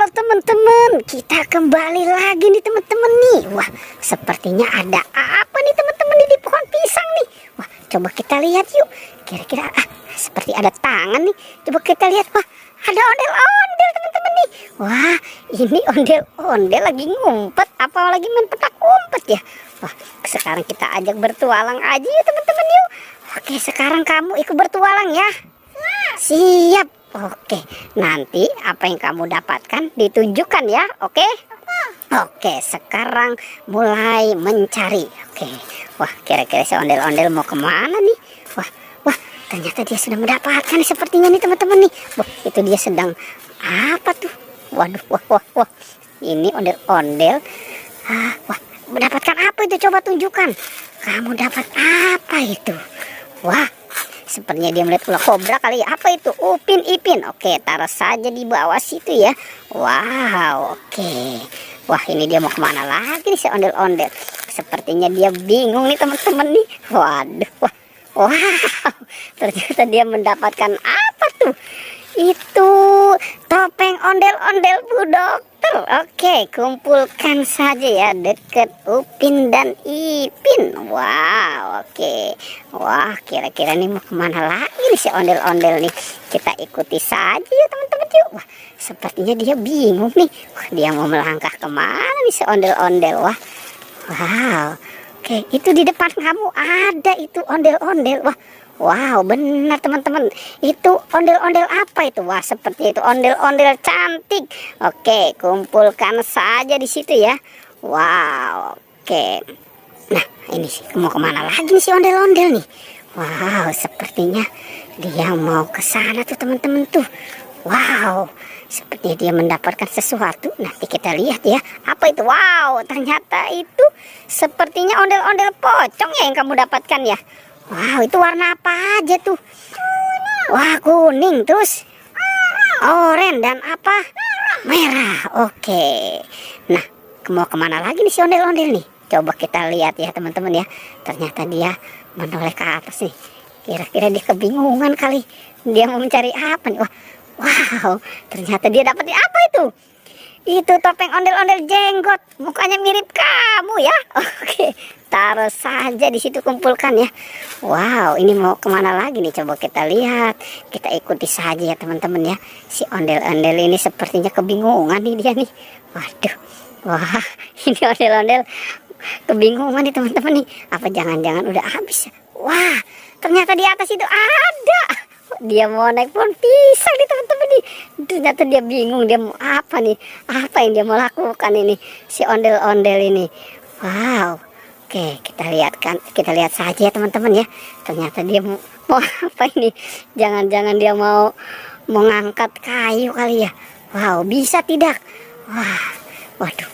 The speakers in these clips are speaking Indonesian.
Halo teman-teman, kita kembali lagi nih teman-teman nih. Wah, sepertinya ada apa nih teman-teman di pohon pisang nih. Wah, coba kita lihat yuk. Kira-kira seperti ada tangan nih. Coba kita lihat. Wah, ada ondel-ondel teman-teman nih. Wah, ini ondel-ondel lagi ngumpet, apalagi main petak umpet ya. Wah, sekarang kita ajak bertualang aja ya teman-teman yuk. Oke, sekarang kamu ikut bertualang ya. Siap. Oke, nanti apa yang kamu dapatkan ditunjukkan ya, oke? Oke, sekarang mulai mencari. Oke, wah kira-kira si ondel-ondel mau kemana nih? Wah, ternyata dia sudah mendapatkan nih, sepertinya nih teman-teman nih. Wah, itu dia sedang apa tuh? Waduh, wah. Ini ondel-ondel. Wah, mendapatkan apa itu? Coba tunjukkan. Kamu dapat apa itu? Wah. Sepertinya dia melihat ular kobra kali ya. Apa itu? Upin Ipin. Oke, taruh saja di bawah situ ya. Wow, oke. Wah, ini dia mau kemana lagi nih si ondel-ondel. Sepertinya dia bingung nih teman-teman nih. Waduh, wow. Ternyata dia mendapatkan apa tuh? Itu topeng ondel-ondel Bu Dokter. Oke, kumpulkan saja ya deket Upin dan Ipin. Wow, oke. Wah, kira-kira nih mau kemana lagi nih si ondel-ondel nih. Kita ikuti saja ya teman-teman yuk. Wah, sepertinya dia bingung nih. Wah, dia mau melangkah kemana nih si ondel-ondel. Wah, wow. Oke, itu di depan kamu ada itu ondel-ondel. Wow, benar teman-teman. Itu ondel-ondel apa itu? Wah, seperti itu ondel-ondel cantik. Oke, kumpulkan saja di situ ya. Wow, oke. Nah, ini sih mau kemana lagi nih si ondel-ondel nih? Wow, sepertinya dia mau ke sana tuh teman-teman tuh. Wow, sepertinya dia mendapatkan sesuatu. Nanti kita lihat ya. Apa itu? Wow, ternyata itu sepertinya ondel-ondel pocong ya yang kamu dapatkan ya. Wow, itu warna apa aja tuh? Wah, kuning, terus oranye dan apa? Merah. Oke. Nah, mau kemana lagi nih si ondel-ondel nih? Coba kita lihat ya teman-teman ya. Ternyata dia menoleh ke atas nih. Kira-kira dia kebingungan kali. Dia mau mencari apa nih? Wow, ternyata dia dapat apa itu? Itu topeng ondel-ondel jenggot. Mukanya mirip kamu ya. Oke, taruh saja di situ, kumpulkan ya. Wow, ini mau kemana lagi nih? Coba kita lihat. Kita ikuti saja ya teman-teman ya. Si ondel-ondel ini sepertinya kebingungan nih dia nih. Waduh, wah, ini ondel-ondel kebingungan nih teman-teman nih. Apa jangan-jangan udah habis ya? Wah, ternyata di atas itu ada. Dia mau naik pohon pisang nih teman-teman nih. Ternyata dia bingung, dia mau apa nih? Apa yang dia mau lakukan ini si ondel-ondel ini? Wow. Oke, kita lihat saja ya teman-teman ya. Ternyata dia mau apa ini? Jangan-jangan dia mau mengangkat kayu kali ya. Wow, bisa tidak? Waduh,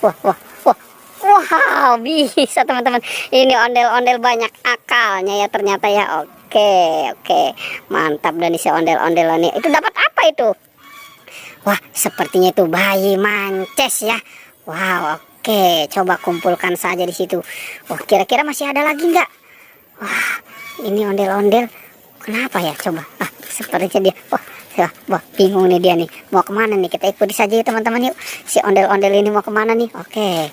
wow, bisa teman-teman. Ini ondel-ondel banyak akalnya ya ternyata ya. Oke, mantap. Dan si ondel-ondel ini itu dapat apa itu? Wah, sepertinya itu bayi mances ya. Wow, oke, coba kumpulkan saja di situ. Wah, kira-kira masih ada lagi nggak? Wah, ini ondel-ondel kenapa ya? Coba, sepertinya dia. Wah, bingung nih dia nih. Mau kemana nih? Kita ikuti saja ya teman-teman yuk. Si ondel-ondel ini mau kemana nih? Oke.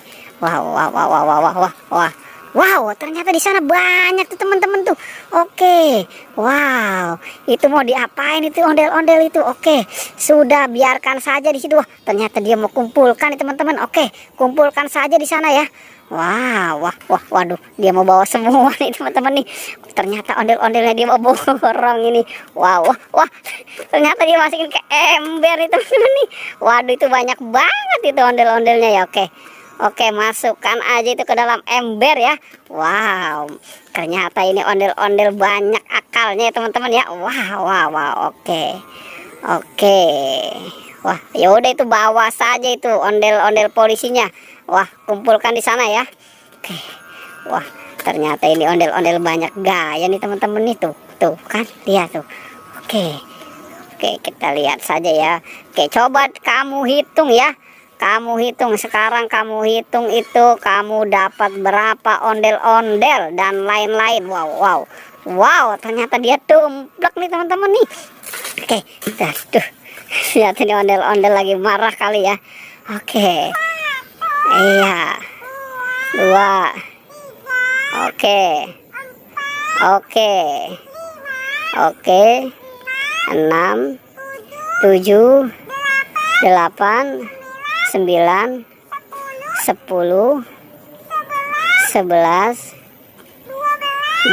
Wow, ternyata di sana banyak tuh teman-teman tuh. Oke. Wow, itu mau diapain itu ondel-ondel itu? Oke, sudah biarkan saja di situ. Wah, ternyata dia mau kumpulkan nih teman-teman. Oke, kumpulkan saja di sana ya. Waduh, dia mau bawa semua nih teman-teman nih. Ternyata ondel-ondelnya dia mau borong ini. Wah, ternyata dia masukin ke ember nih teman-teman nih. Waduh, itu banyak banget itu ondel-ondelnya ya. Oke, masukkan aja itu ke dalam ember ya. Wow, ternyata ini ondel-ondel banyak akalnya ya teman-teman ya. Wow, oke. Wah, yaudah itu bawa saja itu ondel-ondel polisinya. Wah, kumpulkan di sana ya. Oke. Wah, ternyata ini ondel-ondel banyak gaya nih teman-teman nih tuh kan, lihat tuh. Oke, kita lihat saja ya. Oke, coba kamu hitung ya. Sekarang kamu hitung itu kamu dapat berapa ondel-ondel dan lain-lain. Wow, ternyata dia tumplek nih teman-teman nih. Oke, tuh Lihat ini ondel-ondel lagi marah kali ya. Oke. Iya. 2. Oke. Oke. Oke. 6, 7, 8, 9, 10, 11, 12,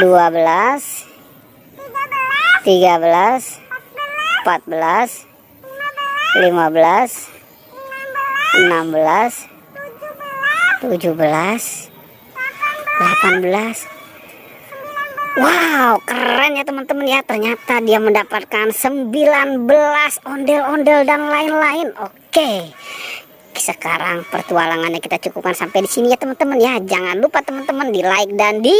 13, 14, 15, 16, 17, 18. Wow, keren ya teman-teman ya. Ternyata dia mendapatkan 19 ondel-ondel dan lain-lain. Oke. Sekarang pertualangannya kita cukupkan sampai di sini ya teman-teman ya. Jangan lupa teman-teman di like dan di